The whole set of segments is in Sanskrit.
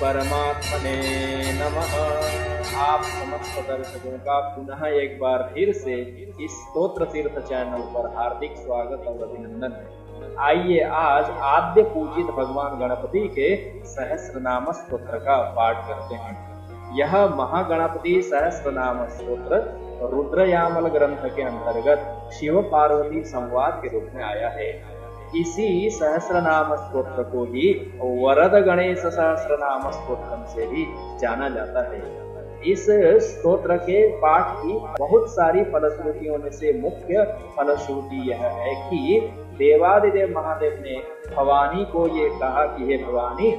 परमात्मने नमः। आप समस्त दर्शकों का पुनः एक बार फिर से इस स्तोत्र तीर्थ चैनल पर हार्दिक स्वागत और अभिनंदन है। आइए आज आद्य पूजित भगवान गणपति के सहस्रनाम स्तोत्र का पाठ करते हैं। यह महागणपति सहस्रनाम स्तोत्र रुद्रयामल ग्रंथ के अंतर्गत शिव पार्वती संवाद के रूप में आया है। इसी सहस्रनाम स्तोत्र को ही वरद गणेश सहस्रनाम स्तोत्र से भी जाना जाता है। इस स्तोत्र के पाठ की बहुत सारी फलश्रुतियों में से मुख्य फलश्रुति यह है कि देवादिदेव महादेव ने भवानी को ये कहा कि हे भवानी,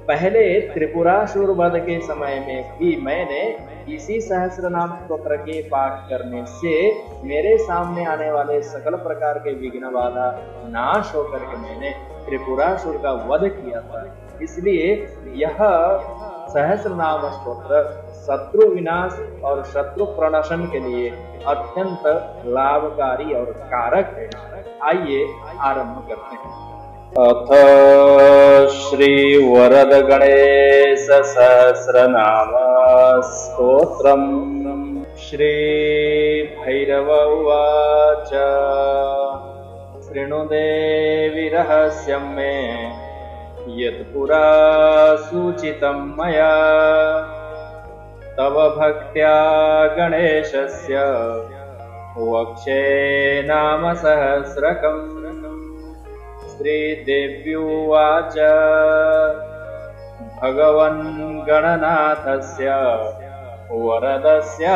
पहले त्रिपुरासुर वध के समय में भी मैंने इसी सहस्रनाम स्तोत्र के पाठ करने से मेरे सामने आने वाले सकल प्रकार के विघ्न बाधा नाश होकर के मैंने त्रिपुरासुर का वध किया था। इसलिए यह सहस्रनाम स्तोत्र शत्रु विनाश और शत्रु प्रणशन के लिए अत्यंत लाभकारी और कारक है। आइए आरंभ करते हैं। अथ श्री वरद गणेश सहस्रनाम स्तोत्रम्। श्री भैरव उवाच। शृणु देवि रहस्यं मे यत् पुरा सूचितं मया, तव भक्त्या गणेशस्य वक्षे नाम सहस्रकम्। श्रीदेव्युवाच। भगवन् गणनाथस्य वरदस्य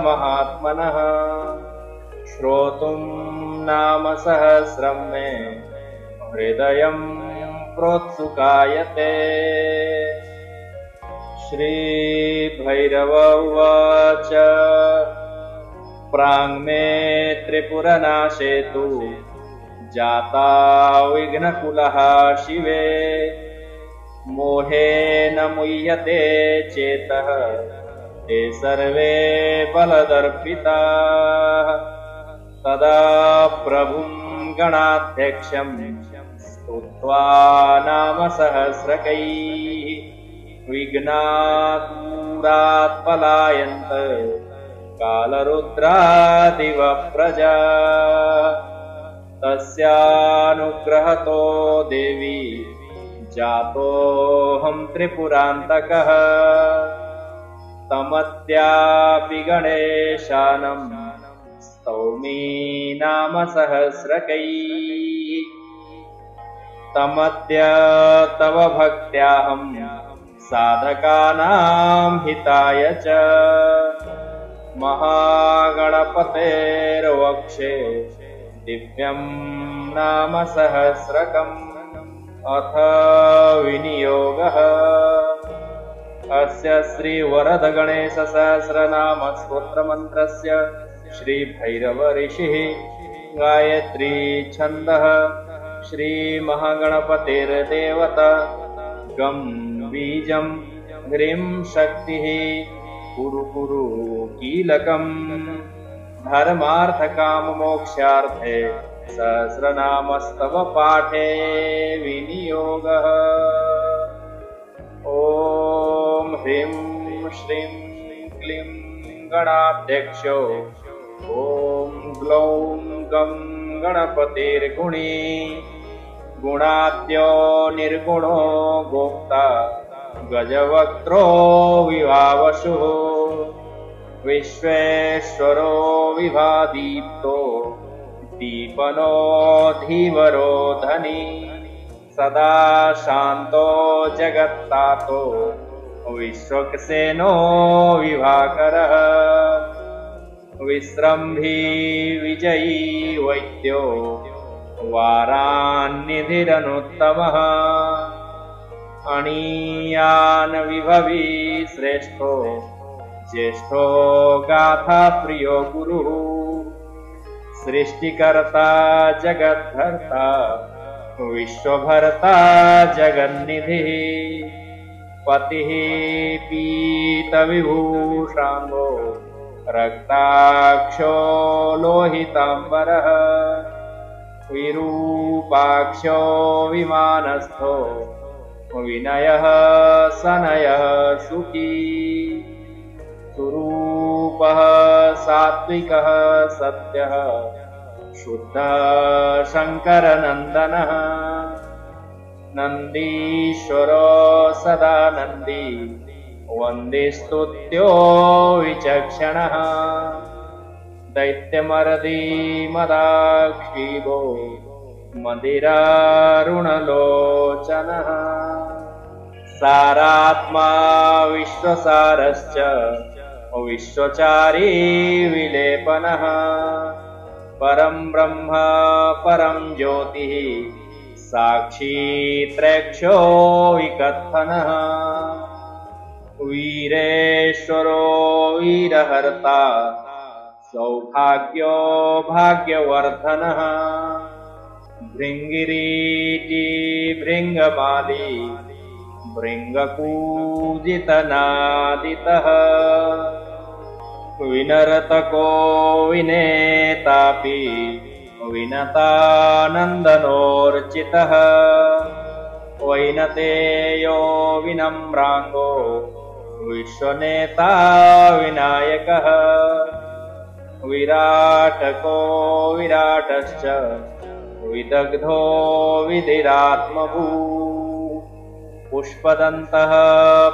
महात्मनः श्रोतुं नाम सहस्रं मे हृदयं प्रोत्सुकायते। श्रीभैरव उवाच। प्राङ्मे त्रिपुरनाशे तु जाता विघ्नकुलः शिवे, मोहेन मुह्यते चेतः ते सर्वे बलदर्पिताः। तदा प्रभुं गणाध्यक्षं स्तुत्वा नाम सहस्रकैः विघ्नात् दूरात् पलायन्त कालरुद्रादिव प्रजा। तस्यानुग्रहतो देवी जातोऽहं त्रिपुरान्तकः, तमद्यापि गणेशानं स्तौमि नाम सहस्रकैः। तमद्य तव भक्त्याहं साधकानां हिताय च महागणपतेर्वक्षे दिव्यं नाम सहस्रकम्। अथ विनियोगः। अस्य श्री वरद गणेश सहस्रनाम स्तोत्र मंत्रस्य श्री भैरव ऋषिः गायत्री छन्दः श्री महागणपतेर्देवता गं बीजं ह्रीं शक्तिः कुरु कुरु कीलकम्। धर्मार्थ काम मोक्षार्थे सहस्रनामस्तव पाठे विनियोगः। ओम ह्रीं श्रीं क्लीं गणाध्यक्षो ओम ग्लौं गं गणपतिर्गुणी। गुणाद्यो निर्गुणो गोप्ता गजवक्त्रो विभावशुः। विश्वेश्वरो विभादीप्तो दीपनो धीवरो धनी। सदा शांतो जगत्तातो विश्वक्सेनो विभाकरः। विश्रम्भी विजयी वैद्यो वारान्निधिरनुत्तमः। अणीयान विभवी श्रेष्ठो ज्येष्ठो गाथा प्रियो गुरुः। सृष्टिकर्ता जगद्धर्ता विश्वभर्ता जगन्निधिः। पतिः पीतविभूषाङ्गो रक्ताक्षो लोहिताम्बरः। विरूपाक्षो विमानस्थो विनयः सनयः सुखी सुरूपः सात्विकः सत्यः शुद्धः शङ्करनन्दनः नन्दीश्वरो सदा नन्दी वन्दे स्तुत्यो विचक्षणः दैत्यमर्दीमदाक्षीभो मदिरारुणलोचनः सारात्मा विश्वसारश्च विश्वचारी विलेपनः परं ब्रह्म परं ज्योतिः साक्षी त्रैक्षो विकथनः वीरेश्वरो वीरहर्ता सौभाग्यो भाग्यवर्धनः भृङ्गिरीटी भृङ्गमाली भृङ्गपूजितनादितः विनरतको विनेतापि विनतानन्दनोर्चितः वैनतेयो विनम्राङ्गो विश्वनेता विनायकः विराटको विराटश्च विदग्धो विधिरात्मभू पुष्पदन्तः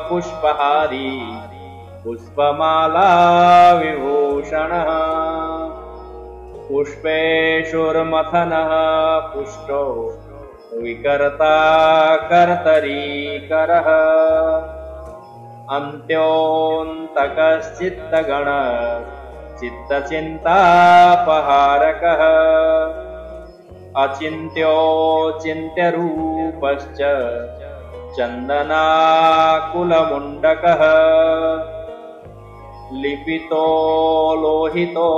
पुष्पहारी पुष्पमाला विभूषणः पुष्पेषुर्मथनः पुष्टो विकर्ता कर्तरीकरः अन्त्योऽन्तकश्चित्तगण चित्तचिन्तापहारकः अचिन्त्योचिन्त्यरूपश्च चन्दनाकुलमुण्डकः लिपितो लोहितो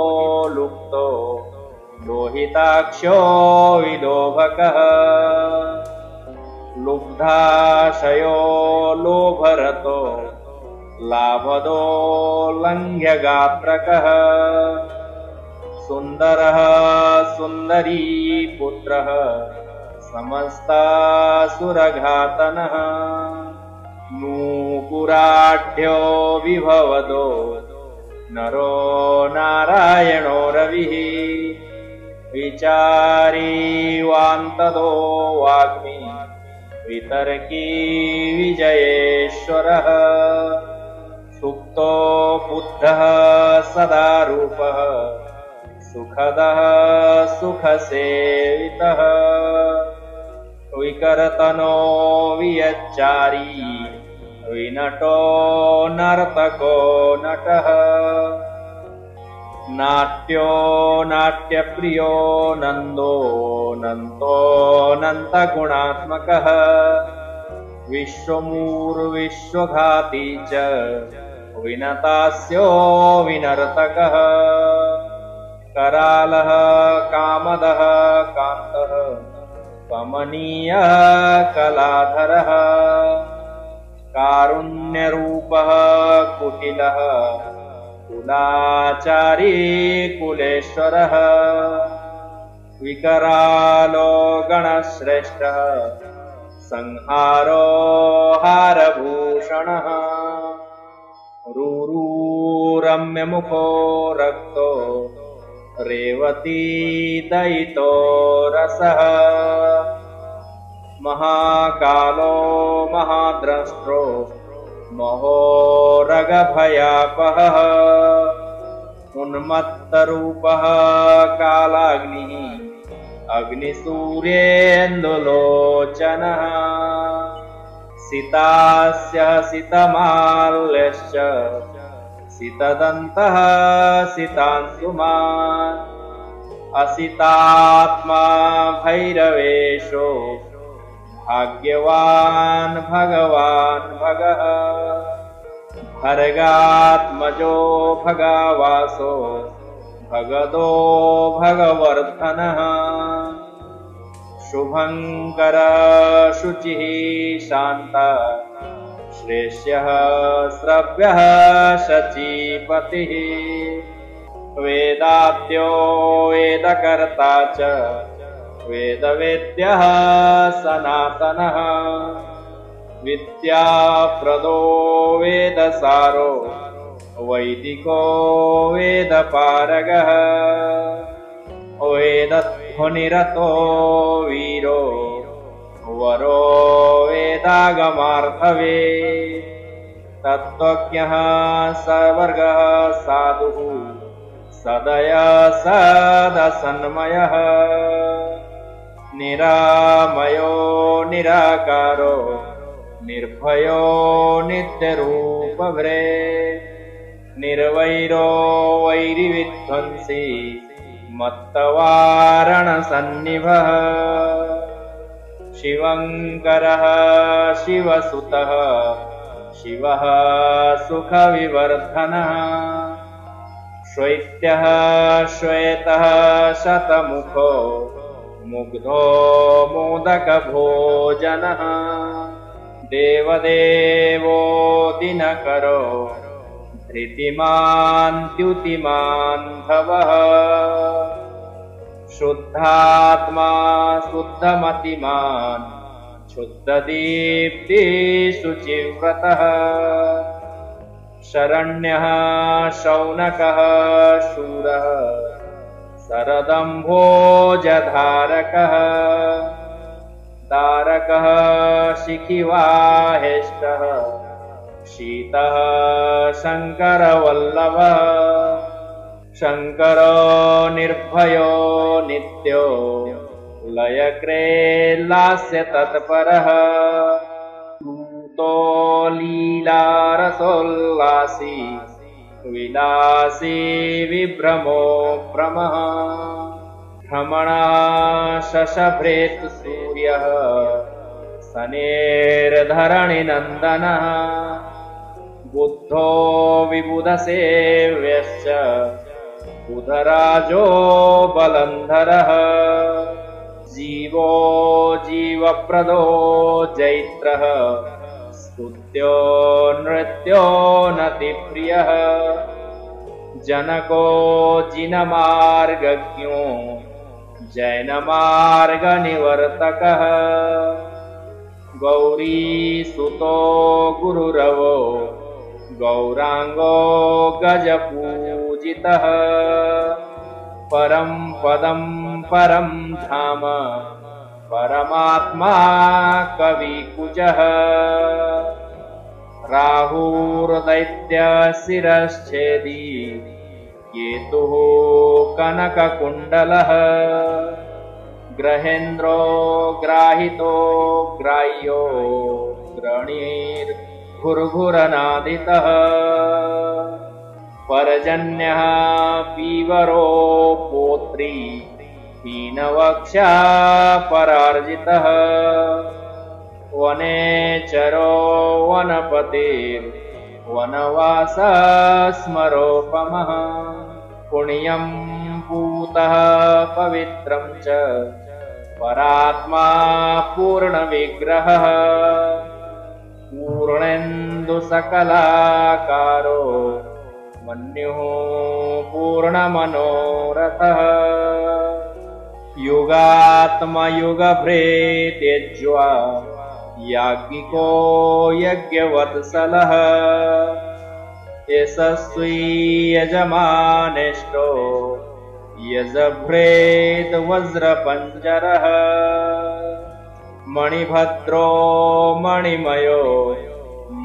लुप्तो लोहिताक्षो विलोभकः लुब्धाशयो लोभरतो लाभदो लङ्घ्यगात्रकः सुन्दरः सुन्दरी पुत्रः समस्तासुरघातनः नूपुराढ्यो विभवदो नरो नारायणो रविः विचारी वान्तदो वाग्मी वितर्की विजयेश्वरः सुप्तो बुद्धः सदा रूपः सुखदः सुखसेवितः विकरतनो वियच्चारी विनटो नर्तको नटः नाट्यो नाट्यप्रियो नन्दो नन्तगुणात्मकः विश्वमूर्विश्वघाती च विनतास्यो विनर्तकः करालः कामदः कान्तः कमनीयः कलाधरः कारुण्यरूपः कुटिलः कुलाचारी कुलेश्वरः विकरालो गणश्रेष्ठः संहारो हारभूषणः रूरम्यमुखो रक्तो रेवती दयितो रसः महाकालो महाद्रष्ट्रो महोरगभयापहः उन्मत्तरूपः कालाग्निः अग्निसूर्येन्दुलोचनः सितास्य सितमाल्यश्च सितदन्तः सितांशुमान् असितात्मा भैरवेशो भाग्यवान् भगवान् भगः भर्गात्मजो भगावासो भगदो भगवर्धनः शुभङ्करः शुचिः शान्तः श्रेष्यः श्रव्यः शचीपतिः वेदाद्यो वेदकर्ता च वेदवेद्यः सनातनः विद्याप्रदो वेदसारो वैदिको वेदपारगः वेदध्वनिरतो वीरो वरो वेदागमार्थवे तत्त्वज्ञः सवर्गः साधुः सदय सदसन्मयः निरामयो निराकारो निर्भयो नित्यरूपभ्रे निर्वैरो वैरिविध्वंसी मत्तवारणसन्निभः शिवङ्करः शिवसुतः शिवः सुखविवर्धनः श्वैत्यः श्वेतः शतमुखो मुग्धो मोदकभोजनः देवदेवो दिनकरो धृतिमान् भवः शुद्धात्मा शुद्धमतिमान् शुद्धदीप्ति शुचिव्रतः शरण्यः शौनकः शूरः शरदम्भोजधारकः तारकः शिखिवाहेष्टः शीतः शङ्करवल्लभः शङ्करो निर्भयो नित्यो लयक्रेल्लास्य तत्परः भूतो लीलारसोल्लासी विलासी विभ्रमो भ्रमः भ्रमणः शशभ्रेत् सूर्यः शनेर्धरणिनन्दनः बुद्धो विबुधसेव्यश्च बुधराजो बलन्धरः जीवो जीवप्रदो जैत्रः स्तुत्यो नृत्यो नतिप्रियः जनको जिनमार्गज्ञो जैनमार्गनिवर्तकः गौरीसुतो गुरुरवो गौराङ्गो गजपूजितः परं पदं परं धाम परमात्मा कविकुजः राहुर्दैत्यशिरश्छेदी केतुः कनककुण्डलः ग्रहेन्द्रो ग्राहितो ग्राह्यो ग्रणीर्घुर्घुरनादितः पर्जन्यः पीवरो पोत्री हीनवक्षा परार्जितः वनेचरो वनपतिर्वनवासस्मरोपमः पुण्यं पूतः पवित्रं च परात्मा पूर्णविग्रहः पूर्णेन्दुसकलाकारो मन्युः पूर्णमनोरथः युगात्मयुगभृत्यज्वा याज्ञिको यज्ञवत्सलः यशस्वी यजमानेष्टो यजभ्रेत् वज्रपञ्जरः मणिभद्रो मणिमयो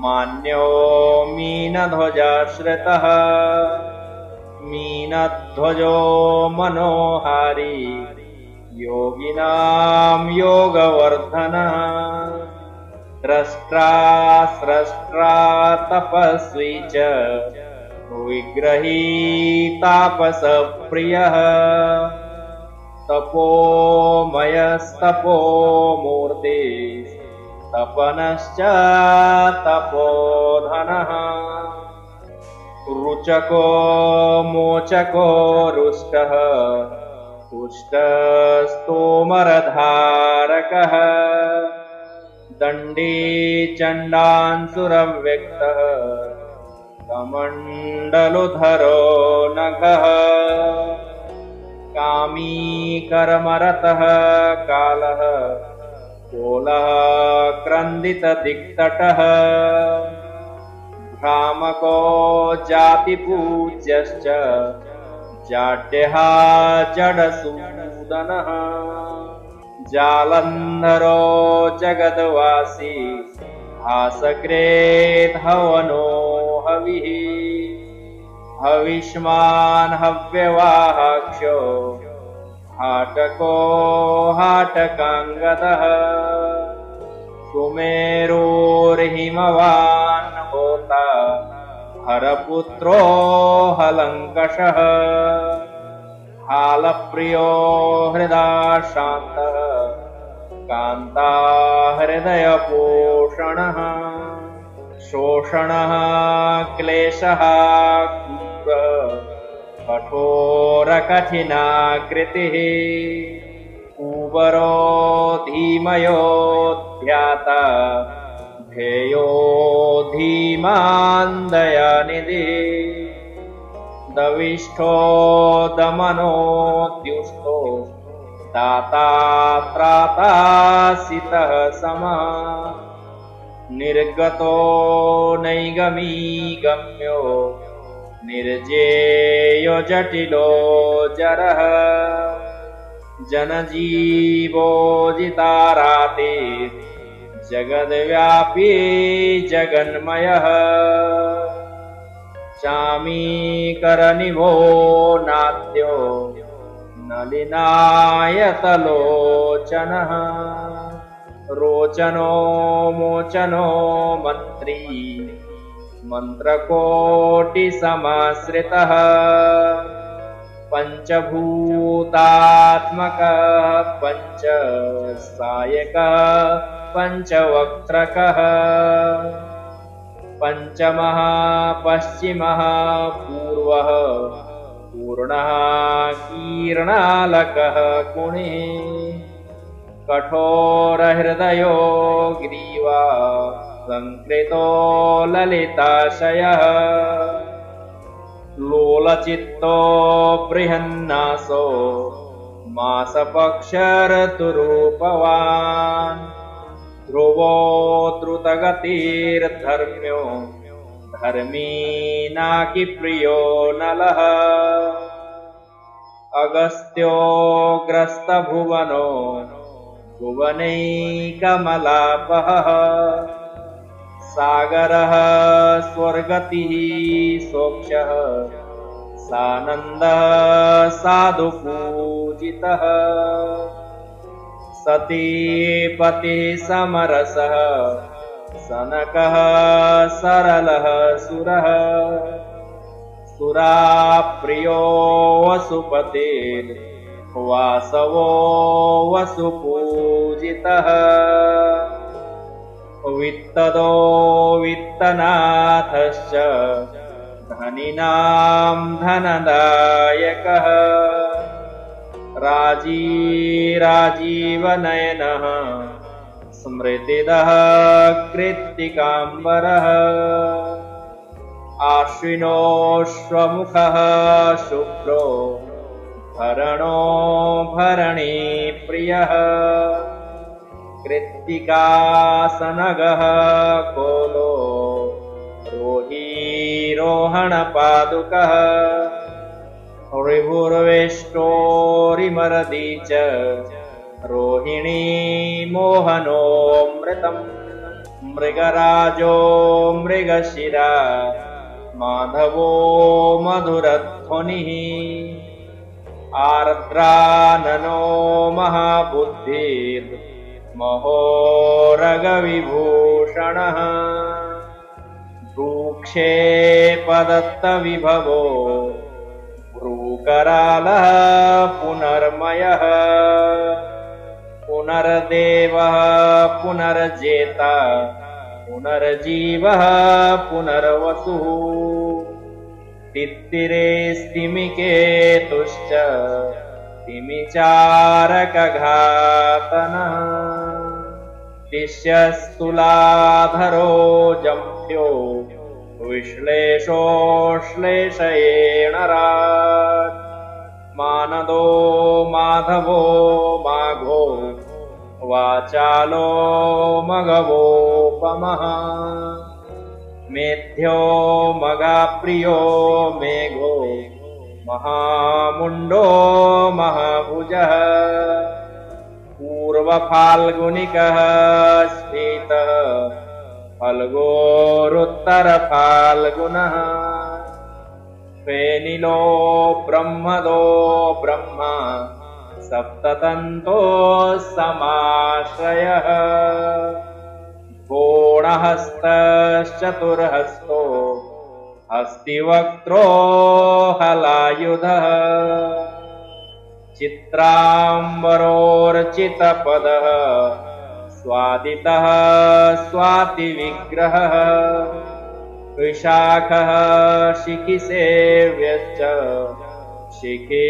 मान्यो मीनध्वजाश्रितः मीनध्वजो मनोहारी योगिनां योगवर्धनः द्रष्ट्रा स्रष्ट्रा तपस्वी च विग्रही तापसप्रियः तपोमयस्तपोमूर्ति तपनश्च तपोधनः रुचको मोचको रुष्टः तुष्टस्तोमरधारकः दण्डी चण्डांसुरव्यक्तः कमण्डलुधरो नखः कामी कर्मरतः कालः कोलः क्रन्दितदिक्तटः भ्रामको जातिपूज्यश्च जाड्यः जडसूदनः जालन्धरो जगद्वासी हासकृद् हविः हविष्मान् हव्यवाहाक्षो हाटको हाटकाङ्गदः सुमेरुर्हिमवान् होता हरपुत्रो हलङ्कषः हालप्रियो हृदा शान्तः कान्ता हृदयपोषणः शोषणः क्लेशः कठोरकठिनाकृतिः कुबरो धीमयोऽध्याता ध्येयो धीमान् दयानिधिः दविष्ठो दमनोद्युष्टो दाता त्रातासितः समः निर्गतो नैगमीगम्यो निर्जेयो जटिलो जरः जनजीवो जिताराते जगद्व्यापी जगन्मयः चामीकरनिभो नाद्यो नलिनायतलोचनः रोचनो मोचनो मन्त्री मन्त्रकोटिसमाश्रितः पञ्चभूतात्मकः पञ्चसायकः पञ्चवक्त्रकः पञ्चमः पश्चिमः पूर्वः पूर्णः कीर्णालकः गुणिः कठोरहृदयो ग्रीवा संकृतो ललिताशयः लोलचित्तो बृहन्नासो मासपक्षर्तुरूपवान् ध्रुवो द्रुतगतिर्धर्म्यो धर्मी नाकि प्रियो नलः अगस्त्योग्रस्तभुवनो भुवनैकमलापः सागरः स्वर्गतिः सोक्षः सानन्दः साधुपूजितः सतीपतिः समरसः सनकः सरलः सुरः सुराप्रियो वसुपतिर्वासवो वसुपूजितः वित्तदो वित्तनाथश्च धनिनां धनदायकः राजीवनयनः स्मृतिदः कृत्तिकाम्बरः आश्विनोऽश्वमुखः शुभ्रो भरणो भरणीप्रियः कृत्तिकासनगः कोलो रोहीरोहणपादुकः ऋभुर्वेष्टोरिमरदी च रोहिणी मोहनोऽमृतम् मृगराजो मृगशिरा माधवो मधुरध्वनिः आर्द्राननो महाबुद्धिर्महोरगविभूषणः भ्रूक्षेपदत्तविभवो भ्रूकरालः पुनर्मयः पुनर्देवः पुनर्जेता पुनर्जीवः पुनर्वसुः तित्तिरेस्तिमिकेतुश्च तिमिचारकघातनः तिष्यस्तुलाधरो जम्भ्यो विश्लेषोश्लेषयेण राट् मानदो माधवो माघो वाचालो मघवोपमः मेध्यो मगाप्रियो मेघो महामुण्डो महाभुजः पूर्वफाल्गुनिकः स्फीतः फल्गोरुत्तरफाल्गुनः फेनिलो ब्रह्मदो ब्रह्मा सप्ततन्तो समाश्रयः गोणहस्तश्चतुर्हस्तो हस्तिवक्त्रो हलायुधः चित्राम्बरोर्चितपदः स्वादितः स्वातिविग्रहः विशाखः शिखिसेव्यश्च शिखे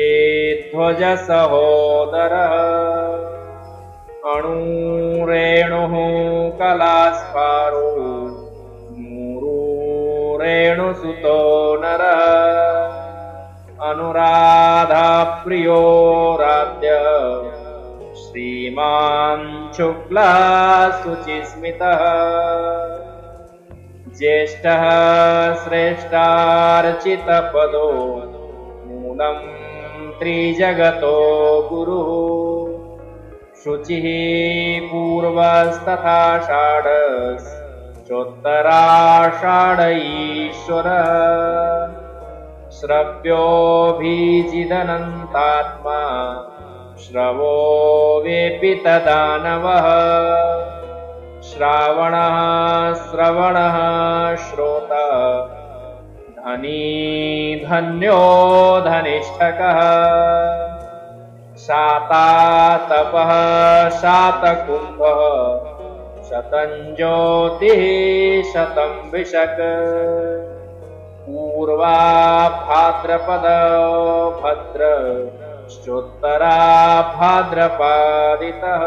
ध्वजसहोदरः अणुरेणुः कलास्पारो मूरुरेणुसुतो नरः अनुराधाप्रियो राध्य श्रीमान् शुक्ला शुचिस्मितः ज्येष्ठः श्रेष्ठार्चितपदो मूलं त्रिजगतो गुरुः शुचिः पूर्वस्तथाषाढश्चोत्तराषाढ ईश्वरः श्रव्योऽभिजिदनन्तात्मा श्रवो वेपितदानवः श्रावणः श्रवणः श्रोता धनी धन्यो धनिष्ठकः शातातपः शातकुम्भः शतं ज्योतिः शतं विशक पूर्वा भाद्रपद भद्र श्चोत्तरा भाद्रपादितः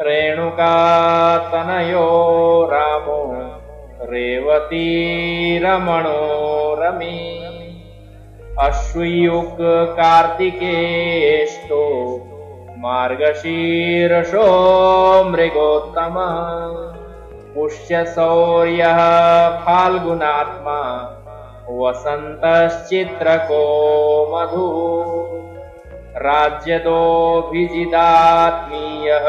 रेणुकातनयो रामो रेवती रमणो रमी अश्वयुक् कार्तिकेष्टो मार्गशीर्षो मृगोत्तमः पुष्यसौर्यः फाल्गुनात्मा वसन्तश्चित्रको मधुः राज्यदोऽभिजिदात्मीयः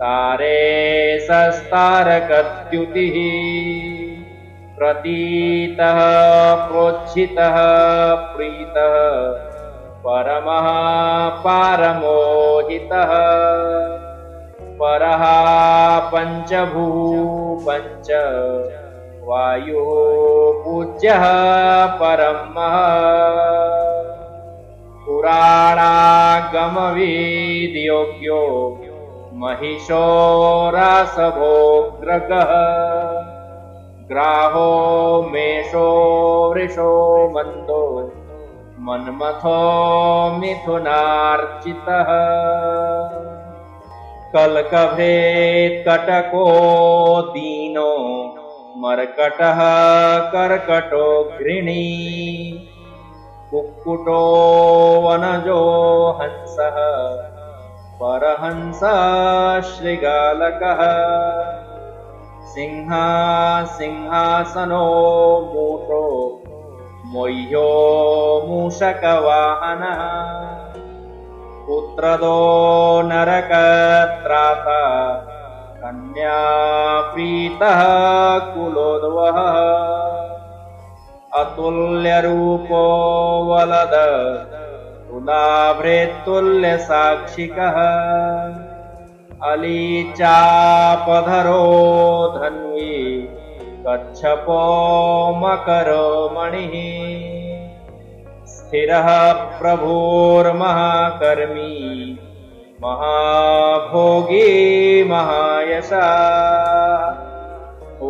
तारेशस्तारकद्युतिः प्रतीतः प्रोज्झितः प्रीतः परमः पारमोहितः परः पञ्चभूः पञ्च वायुः पूज्यः परमः पुराणागमविद्योग्यो महिषो रासभोग्रगः ग्राहो मेषो वृषो मन्दो मन्मथो मिथुनार्चितः कल्कभेत्कटको दीनो मर्कटः कर्कटो घृणी कुक्कुटो वनजो हंसः परहंस श्रृगालकः सिंहासनो मूषो मोह्यो मूषकवाहनः पुत्रदो नरकत्राता कन्या प्रीतः कुलोद्वः अतुल्यरूपो वलद तुलाभृत्तुल्यसाक्षिकः अलीचापधरो धन्वी कच्छपो मकरो मणिः स्थिरः प्रभुर्महाकर्मी महाभोगी महायशः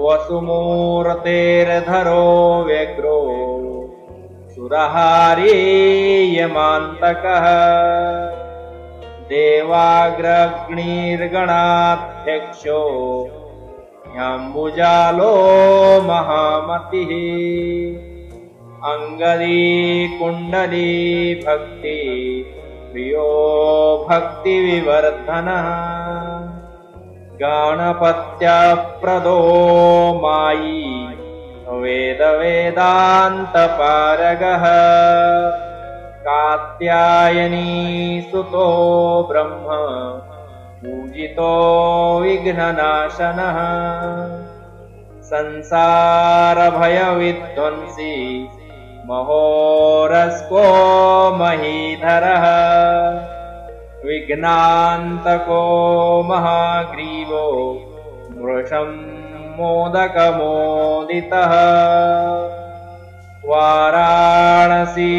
वसुमूर्तेर्धरो व्यग्रो सुरहारी यमान्तकः देवाग्रग्निर्गणाध्यक्षो ह्यम्बुजालो महामतिः अंगदी कुंडली भक्ति प्रियो भक्तिविवर्धनः गणपत्यप्रदो मायी वेदवेदान्तपारगः कात्यायनी सुतो ब्रह्म पूजितो विघ्ननाशनः संसारभयविध्वंसी महोरस्को महीधरः विघ्नान्तको महाग्रीवो वृषं मोदकमोदितः वाराणसी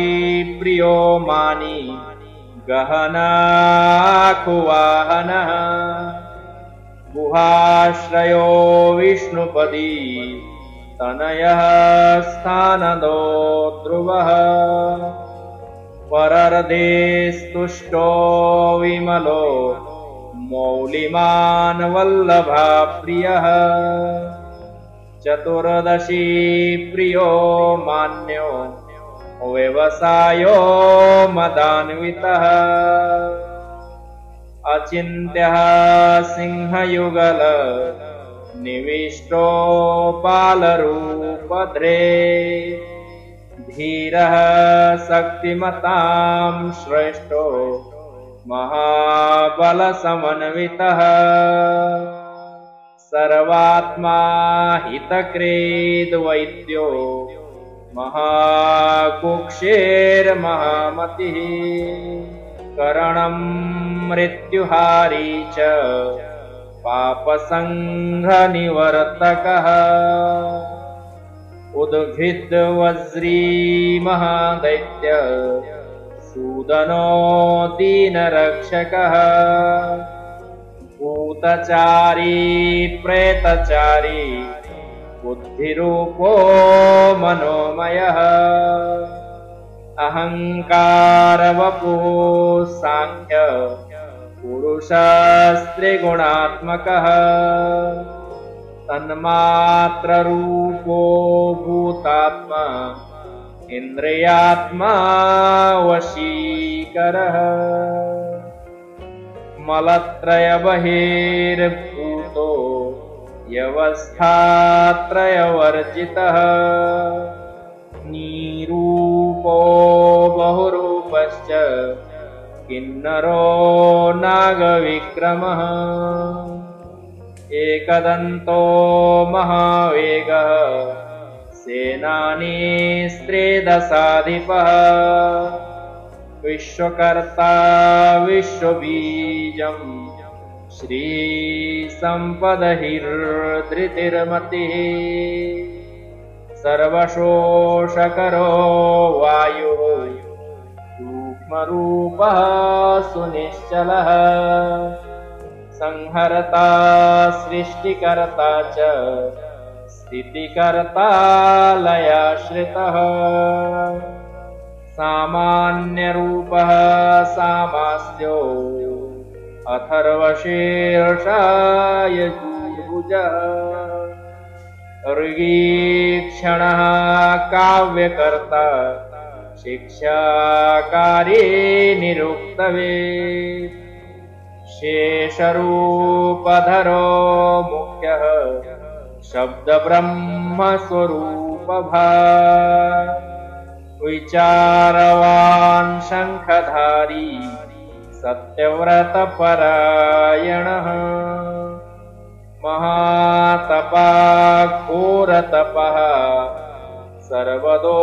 प्रियो मानी गहनाखुवाहनः गुहाश्रयो विष्णुपदी तनयः स्थानदो ध्रुवः वरर्धेस्तुष्टो विमलो मौलिमान् वल्लभा प्रियः चतुर्दशी प्रियो मान्यो व्यवसायो मदान्वितः अचिन्त्यः सिंहयुगल निविष्टो बालरूपध्रे धीरः शक्तिमतां श्रेष्ठो महाबलसमन्वितः सर्वात्मा हितकृद्वैद्यो महाकुक्षेर्महामतिः करणं मृत्युहारी च पापसंघनिवर्तकः उद्भिद्वज्री महादैत्य सूदनो दीनरक्षकः भूतचारी प्रेतचारी बुद्धिरूपो मनोमयः अहंकारवपुः सांख्य पुरुषस्त्रिगुणात्मकः तन्मात्ररूपो भूतात्मा इन्द्रियात्मा वशीकरः मलत्रयबहिर्भूतो व्यवस्थात्रयवर्जितः निरूपो बहुरूपश्च किन्नरो नागविक्रमः एकदन्तो महावेगः सेनानी स्त्रेदशाधिपः विश्वकर्ता विश्वबीजं श्रीसम्पदहिर्धृतिर्मतिः सर्वशोषकरो वायुः सूक्ष्मरूपः सुनिश्चलः संहर्ता सृष्टिकर्ता च स्थितिकर्ता लयाश्रितः सामान्यरूपः सामास्यो अथर्वशीर्षा यजुर्भुजः ऋगीक्षणः काव्यकर्ता शिक्षाकारी निरुक्तवेत् शेषरूपधरो मुख्यः शब्दब्रह्मस्वरूपभाक् विचारवान् शङ्खधारी सत्यव्रतपरायणः महातपः घोरतपः सर्वतो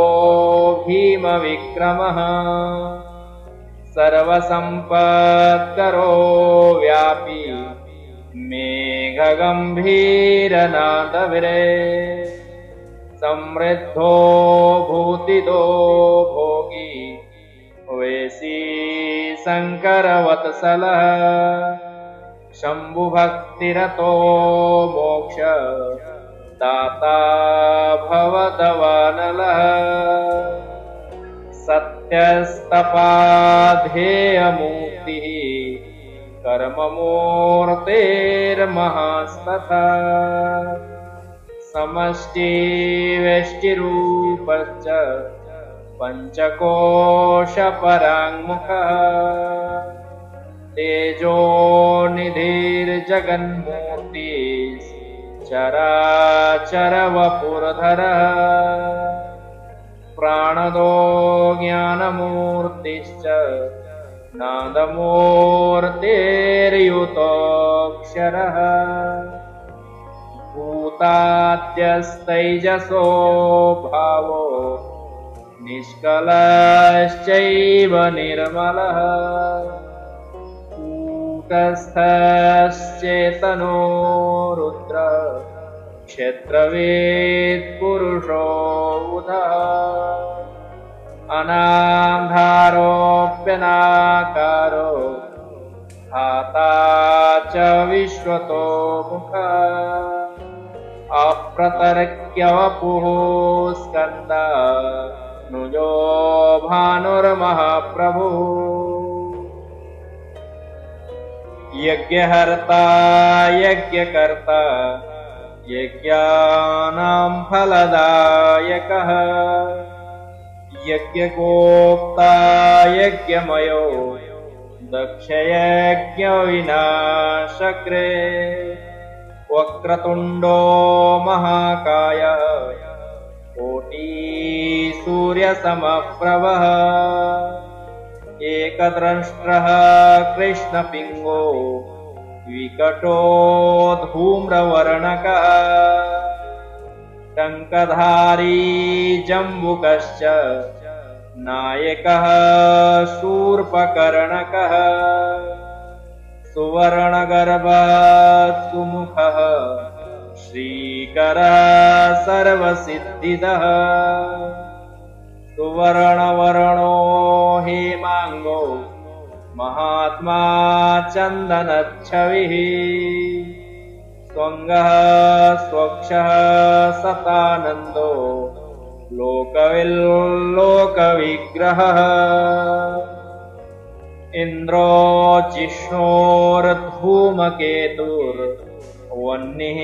भीमविक्रमः सर्वसम्पत्करो व्यापी मेघगम्भीरनादविरे समृद्धो भूतिदो भोगी वेशी शङ्करवत्सलः शम्भुभक्तिरतो मोक्ष दाता भवदवानलः सत्यस्तपाध्येयमूर्तिः कर्ममूर्तेर्महास्तथा समष्टिवेष्टिरूपश्च पञ्चकोशपराङ्मुखः तेजोनिधिर्जगन्मूर्तिः चराचरवपुरधरः प्राणदो ज्ञानमूर्तिश्च नादमूर्तिर्युतोऽक्षरः भूताद्यस्तैजसो भावो निष्कलश्चैव निर्मलः कूटस्थश्चेतनो रुद्र क्षेत्रवेत् पुरुषो बुधः अनाधारोऽप्यनाकारो धाता च विश्वतो मुखः अप्रतर्क्यवपुः स्कन्दः नुजो भानुर्महाप्रभुः यज्ञहर्ता यज्ञकर्ता यज्ञानां फलदायकः यज्ञगोप्ता यज्ञमयो दक्षयज्ञविनाशकृ वक्रतुण्डो महाकाय कोटिसूर्यसमप्रभः एकदंष्ट्रः कृष्णपिङ्गो विकटो धूम्रवर्णकः टङ्कधारी जम्बुकश्च नायकः शूर्पकर्णकः सुवर्णगर्भः सुमुखः श्रीकरः सर्वसिद्धिदः सुवर्णवर्णो हेमाङ्गो महात्मा चन्दनच्छविः स्वङ्गः स्वक्षः सतानन्दो लोकविल्लोकविग्रहः इन्द्रो जिष्णोर्धूमकेतुर्वह्निः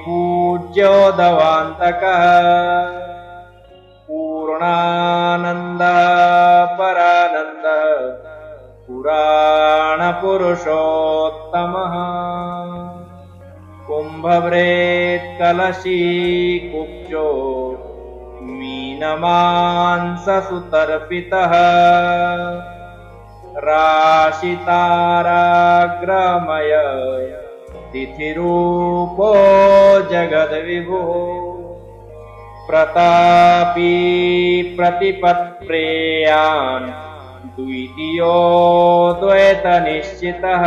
पूज्यो दवान्तकः पूर्णानन्दः परानन्दः पुराणपुरुषोत्तमः कुम्भव्रेत्कलशी कुब्जो मीनमांससुतर्पितः राशिताराग्रमय तिथिरूपो जगद्विभुः प्रतापी प्रतिपत्प्रेयान् द्वितीयो द्वैतनिश्चितः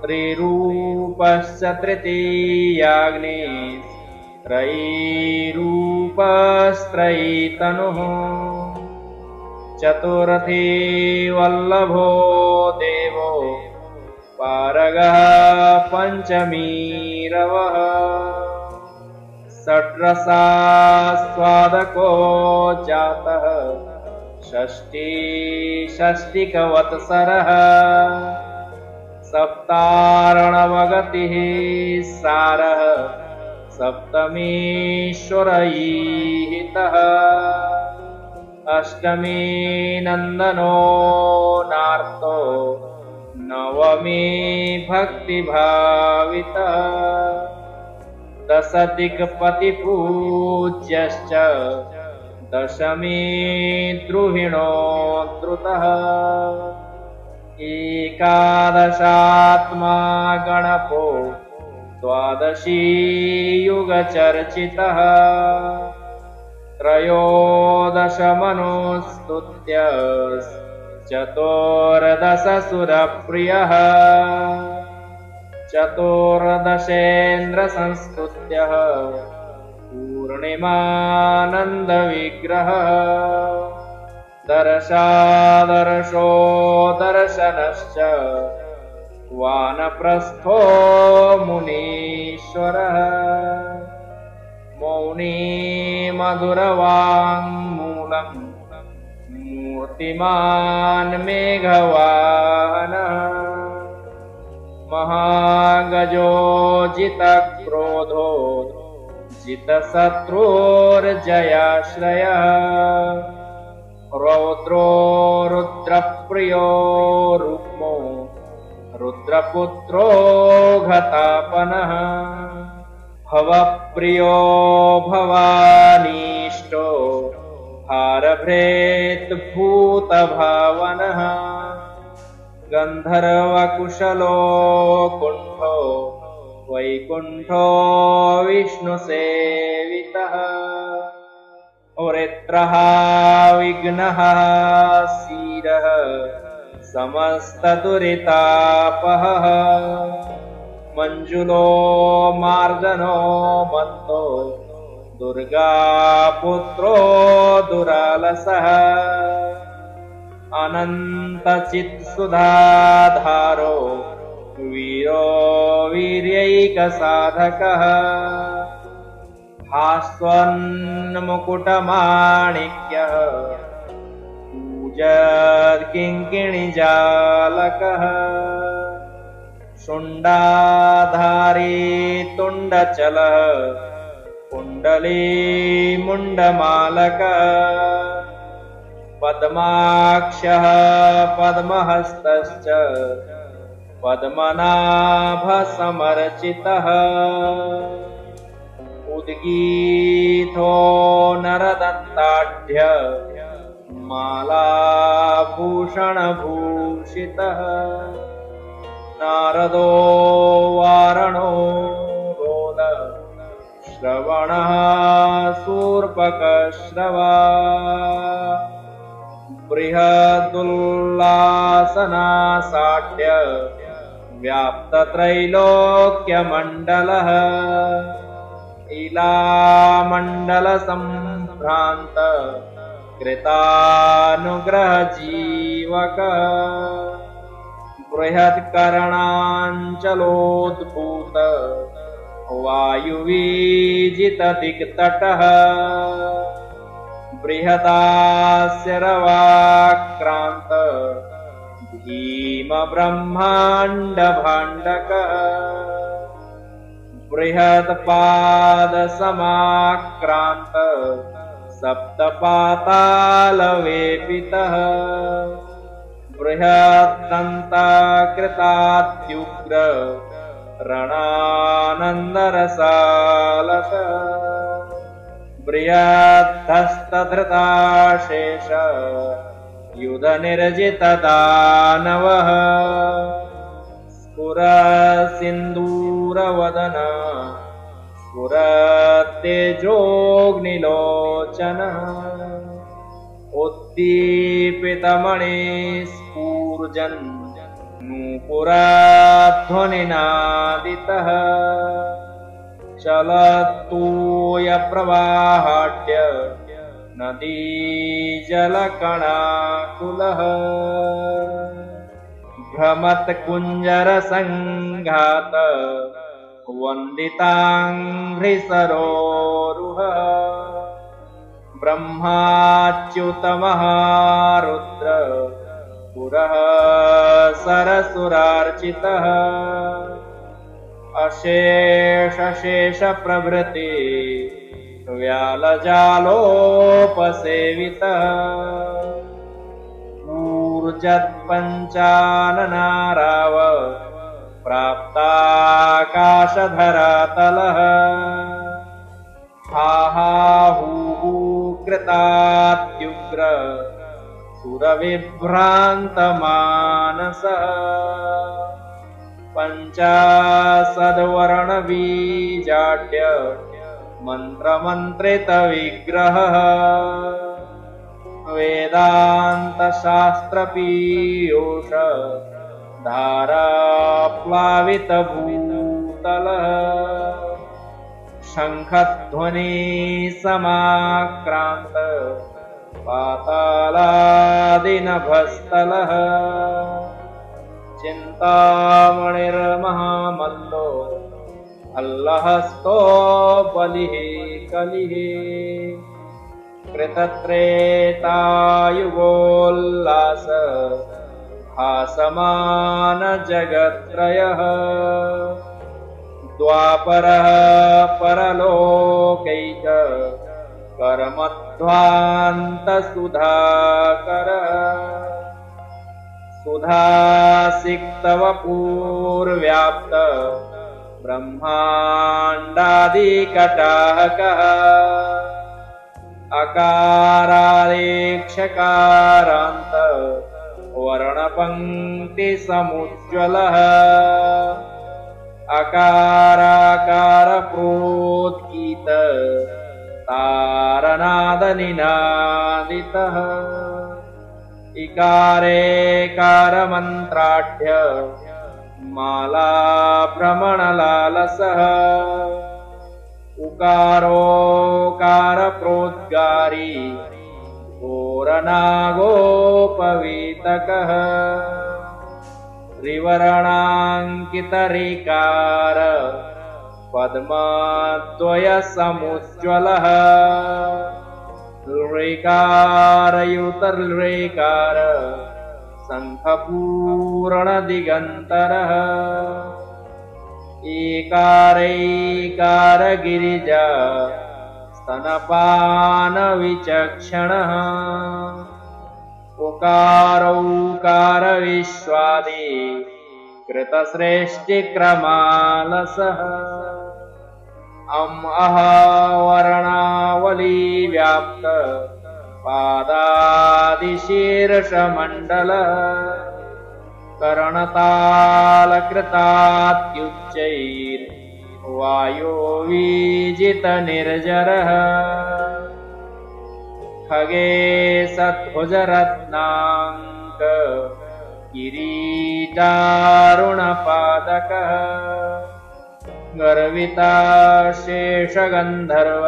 त्रिरूपश्च तृतीयाग्निः त्रयीरूपस्त्रयीतनुः चतुर्थी वल्लभो देवो पारगः पञ्चमी रवः षड्रसास्वादको जातः षष्टिकवत्सरः सप्तार्णवगतिः सारः सप्तमीश्वरईहितः अष्टमी नन्दनो नार्तो नवमी भक्तिभावितः दशदिक्पतिपूज्यश्च दशमी द्रुहिणो द्रुतः एकादशात्मा गणपो द्वादशी युगचर्चितः त्रयोदशमनुस्तुत्य चतुर्दशसुरप्रियः चतुर्दशेन्द्रसंस्तुत्यः पूर्णिमानन्दविग्रहः दर्शादर्शो दर्शनश्च वानप्रस्थो मुनीश्वरः मौनी मधुरवाङ्मूलम् मूर्तिमान् मेघवाहनः महागजोजितक्रोधो जितशत्रुर्जयाश्रयः रौद्रो रुद्रप्रियो रुक्मो रुद्रपुत्रो घतापनः भवप्रियो भवानीष्टो भारभृत् भूतभावनः गन्धर्वकुशलो कुण्ठो वैकुण्ठो विष्णुसेवितः वृत्रः विघ्नः सीरः समस्तदुरितापहः मञ्जुलो मार्जनो मत्तो दुर्गापुत्रो दुरालसः अनन्तचित्सुधाधारो वीरो वीर्यैकसाधकः हास्वन्मुकुटमाणिक्यः पूजत्किङ्किणिजालकः शुण्डाधारी तुण्डचलः कुण्डलीमुण्डमालकः पद्माक्षः पद्महस्तश्च पद्मनाभसमर्चितः उद्गीथो नरदत्ताढ्य मालाभूषणभूषितः नारदो वारणो रोद श्रवणः शूर्पकश्रवा बृहदुल्लासनासाढ्य व्याप्तत्रैलोक्यमण्डलः इलामण्डलसम्भ्रान्त कृतानुग्रहजीवकः बृहत्कर्णाञ्चलोद्भूत वायुवीजितदिक्तटः बृहदास्यरवाक्रान्त भीमब्रह्माण्डभाण्डकः बृहत्पादसमाक्रान्त सप्तपातालवेपितः बृहद्दन्ताकृताद्युग्र रणानन्दरसालसः बृहद्धस्तधृताशेष युधनिर्जितदानवः स्फुरसिन्दूरवदन स्फुरतेजोऽग्निलोचनः उद्दीपितमणिस्फूर्जन् नूपुरध्वनिनादितः चलत्तूयप्रवाहाढ्य नदीजलकणाकुलः भ्रमत्कुञ्जरसङ्घात वन्दिताङ्घ्रिसरोरुहः ब्रह्माच्युतमहारुद्र पुरः सरसुरार्चितः अशेषशेषप्रभृति व्यालजालोपसेवितः ऊर्जत्पञ्चाननाराव प्राप्ताकाशधरातलः हाहाहूः कृतात्युग्र सुरविभ्रान्तमानसः पञ्चाशद्वर्णबीजाढ्य मन्त्रमन्त्रितविग्रहः वेदान्तशास्त्रपीयूष धाराप्लावितभूतलः शङ्खध्वनिसमाक्रान्त पातालादिनभस्तलः चिन्तामणिर्महामल्लो अल्लहस्तो बलिः कलिः कृतत्रेतायुगोल्लास हासमान जगत्त्रयः द्वापरः परलोकैक कर्मध्वान्तसुधाकरः सुधासिक्तवपूर्व्याप्त ब्रह्माण्डादिकटाहकः अकारादेक्षकारान्त वर्णपङ्क्तिसमुज्ज्वलः अकाराकारप्रोद्गीत तारनादनिनादितः इकारेकारमन्त्राढ्य मालाभ्रमणलालसः उकारोकारप्रोद्गारी घोरनागोपवीतकः त्रिवर्णाङ्कितरिकार पद्मद्वयसमुज्ज्वलः ऋकारयुतर्ऋकार शङ्खपूर्णदिगन्तरः एकारैकारगिरिजा स्तनपानविचक्षणः उकारौकारविश्वादि कृतश्रेष्ठिक्रमालसः वर्णावलीव्याप्त पादादिशीर्षमण्डलः करणतालकृतात्युच्चैर्वायोवीजितनिर्जरः खगे सद्भुजरत्नाङ्क किरीटारुणपादकः गर्विता शेषगन्धर्व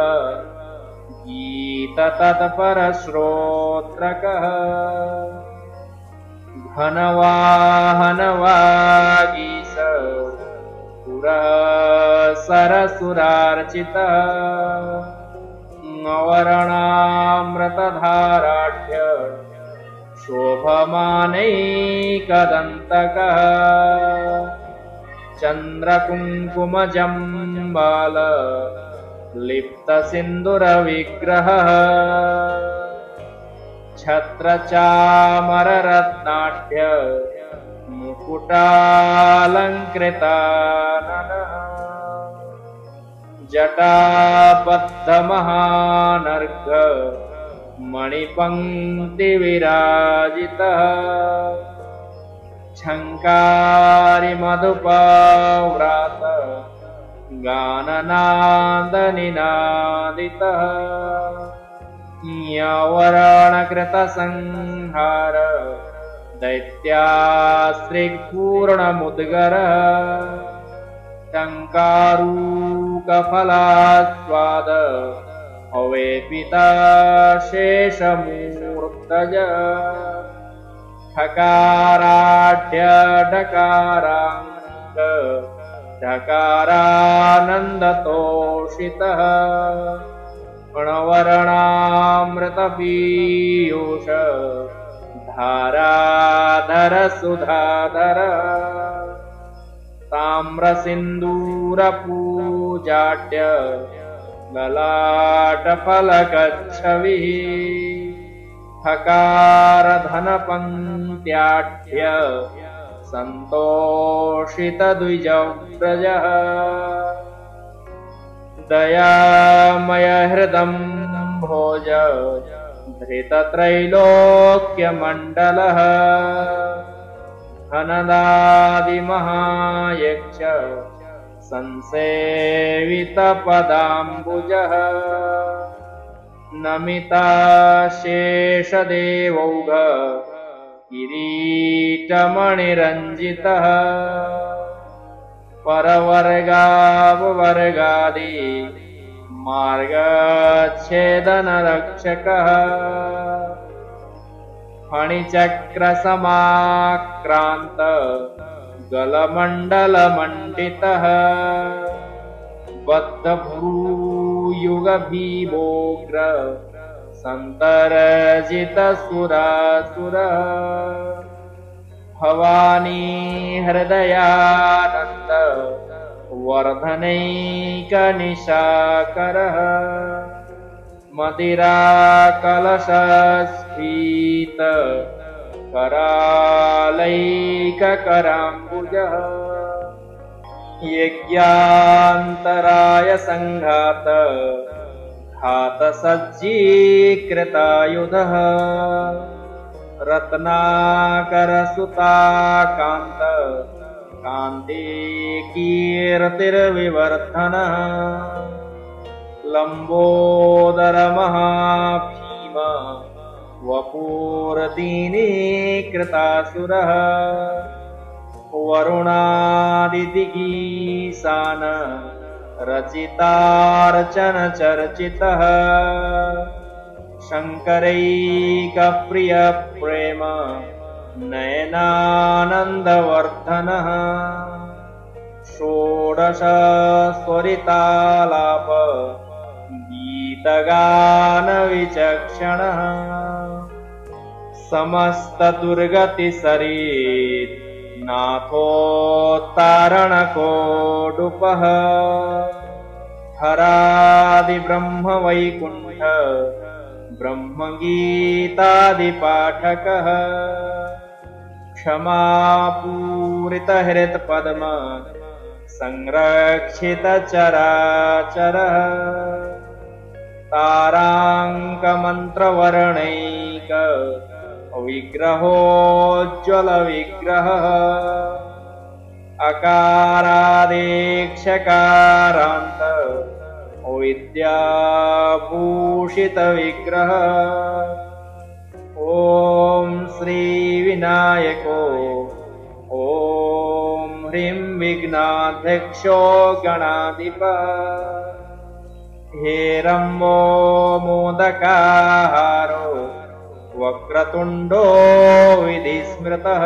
गीततत्परश्रोत्रकः घनवाहनवागीश सरसुरार्चितः वर्णामृतधाराढ्य शोभमानैकदन्तकः चन्द्रकुङ्कुमजम्बाल लिप्तसिन्दूरविग्रहः छत्रचामररत्नाढ्य मुकुटालङ्कृताननः जटाबद्धमहानर्घ मणिपङ्क्तिविराजितः झङ्कारिमधुपाव्रात गाननादनिनादितः यवरणकृतसंहार दैत्यास्त्रिपूर्णमुद्गरः टङ्कारूकफलास्वाद अवेपिता शेषमूर्तज ठकाराढ्य डकाराङ्क ढकारानन्दतोषितः अणवर्णामृतपीयूष धाराधर सुधाधर ताम्रसिन्दूरपूजाढ्य ललाटफलकच्छविः ठकारधनपङ्क्त्याढ्य सन्तोषितद्विजव्रजः दयामयहृदं भोज धृतत्रैलोक्यमण्डलः धनदादिमहायक्ष संसेवितपदाम्बुजः नमिताशेषदेवौघ किरीटमणिरञ्जितः परवर्गाववर्गादि मार्गच्छेदनरक्षकः फणिचक्रसमाक्रान्त गलमण्डलमण्डितः बद्धभ्रूयुगभीमोग्र सन्तर्जितसुरासुरः भवानी हृदयानन्द वर्धनैकनिशाकरः मदिराकलशस्फीत करालैककराम्बुजः यज्ञान्तराय संघात घातसज्जीकृतायुधः रत्नाकरसुताकान्त कान्ति कीर्तिर्विवर्धनः लम्बोदरमहाभीम वपुर्दीनीकृतासुरः वरुणादिदिगीशान रचितार्चनचर्चितः शङ्करैकप्रियप्रेम नयनानन्दवर्धनः षोडश स्वरितालाप गीतगानविचक्षणः समस्तदुर्गतिसरित् नाथोत्तारणकोडुपः हरादिब्रह्मवैकुण्ठ ब्रह्मगीतादिपाठकः क्षमापूरितहृत्पद्म संरक्षितचराचरः ताराङ्कमन्त्रवर्णैक विग्रहोज्ज्वलविग्रहः अकारादेक्षकारान्त विद्याभूषितविग्रहः ॐ श्रीविनायको ॐ ह्रीं विघ्नाध्यक्षो गणाधिपः हेरम्बो मोदकाहारो वक्रतुण्डो विधिस्मृतः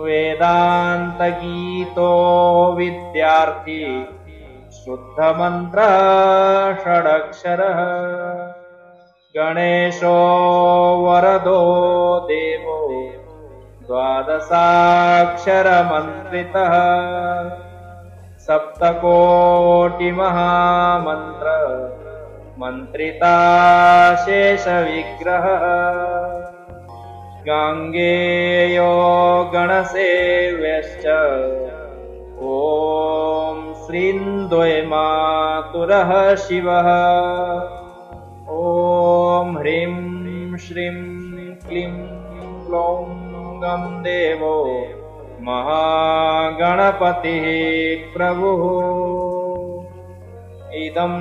वेदान्तगीतो विद्यार्थी शुद्धमन्त्रः षडक्षरः गणेशो वरदो देवो द्वादशाक्षरमन्त्रितः सप्तकोटिमहामन्त्र मन्त्रिता शेषविग्रहः गाङ्गेयो गणसेव्यश्च ॐ श्रीन्द्वयमातुरः शिवः ॐ ह्रीं श्रीं क्लीं क्लौं गं देवो महागणपतिः प्रभुः इदं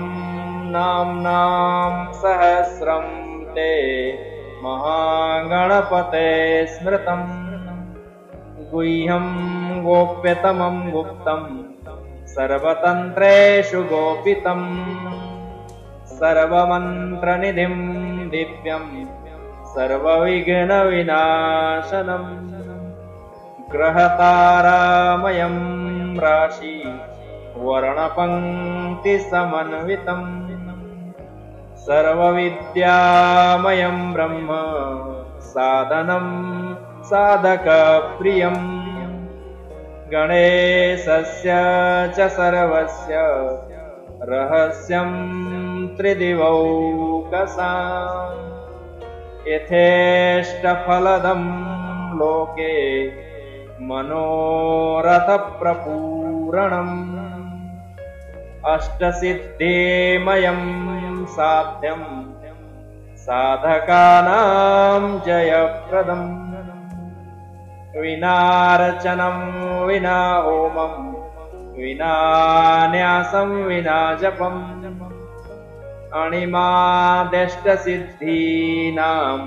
नाम्नां सहस्रं ते महागणपते स्मृतं गुह्यं गोप्यतमं गुप्तं सर्वतन्त्रेषु गोपितं सर्वमन्त्रनिधिं दिव्यं सर्वविघ्नविनाशनं ग्रहतारामयं राशि वर्णपङ्क्तिसमन्वितं सर्वविद्यामयं ब्रह्म साधनं साधकप्रियं गणेशस्य च सर्वस्य रहस्यं त्रिदिवौकसाम् यथेष्टफलदं लोके मनोरथप्रपूरणम् अष्टसिद्धिमयं साध्यं साधकानां जयप्रदम् विनार्चनं विना होमं विना न्यासं विना जपम् अणिमाद्यष्टसिद्धीनां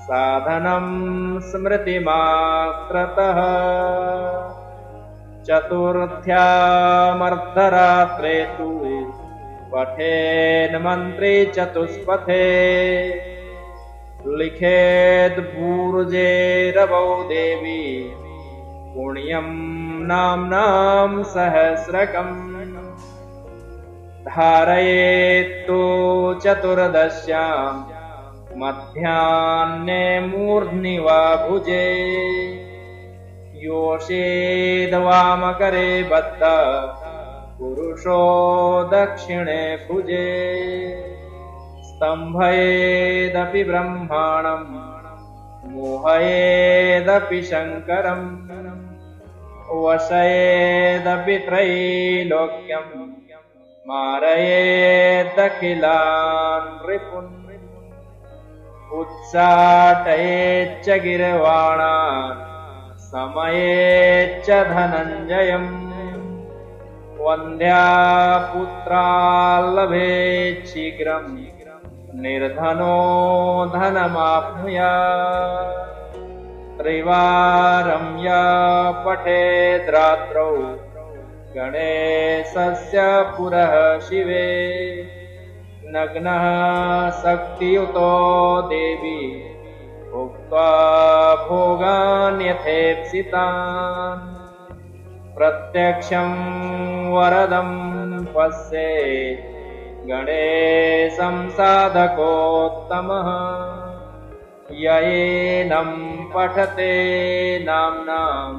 साधनं स्मृतिमात्रतः चतुर्थ्यामर्धरात्रे तु पठेन् मन्त्रे चतुष्पथे लिखेद् भूर्जे रवौ देवी पुण्यं नाम्नां सहस्रकम् धारयेत्तु चतुर्दश्यां मध्याह्ने मूर्ध्नि वा भुजे योषेद्वामकरे बद्ध पुरुषो दक्षिणे भुजे स्तम्भयेदपि ब्रह्माणं मोहयेदपि शङ्करम् वशयेदपि त्रैलोक्यं मारयेदखिलान् रिपुन् उत्साटयेच्च गिर्वाणान् समयेच्च धनञ्जयम् वन्द्यापुत्राल्लभेत् शीघ्रं निर्धनो धनमाप्नुयात् त्रिवारं या पठेद् रात्रौ गणेशस्य पुरः शिवे नग्नः शक्तियुतो देवी भुक्त्वा भोगान् यथेप्सितान् प्रत्यक्षं वरदं पश्येत् गणेशं साधकोत्तमः ययेनं पठते नाम्नां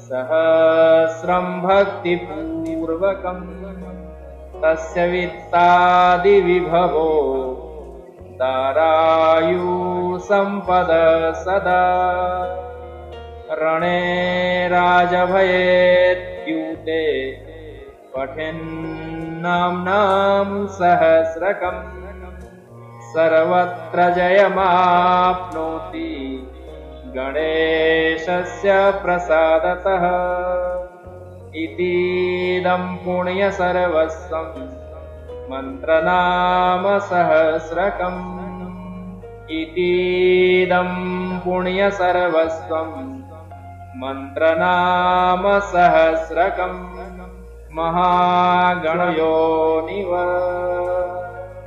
सहस्रं भक्तिपूर्वकम् तस्य वित्तादिविभवो दारायुसम्पद सदा रणे राजभयेत्युते पठेन्नाम्नां सहस्रकम् सर्वत्र जयमाप्नोति गणेशस्य प्रसादतः इतीदं पुण्यसर्वस्वं मन्त्रनाम सहस्रकम् इतीदं पुण्यसर्वस्वं मन्त्रनाम सहस्रकम् महागणयोनिव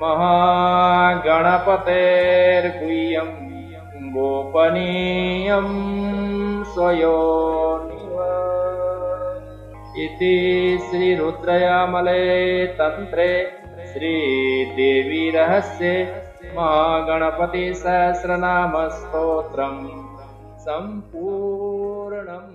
महागणपतेर्गुह्यं गोपनीयं स्वयोनिव इति श्रीरुद्रयामले तन्त्रे श्रीदेवी रहस्ये महागणपति सहस्रनाम स्तोत्रम् सम्पूर्णम्।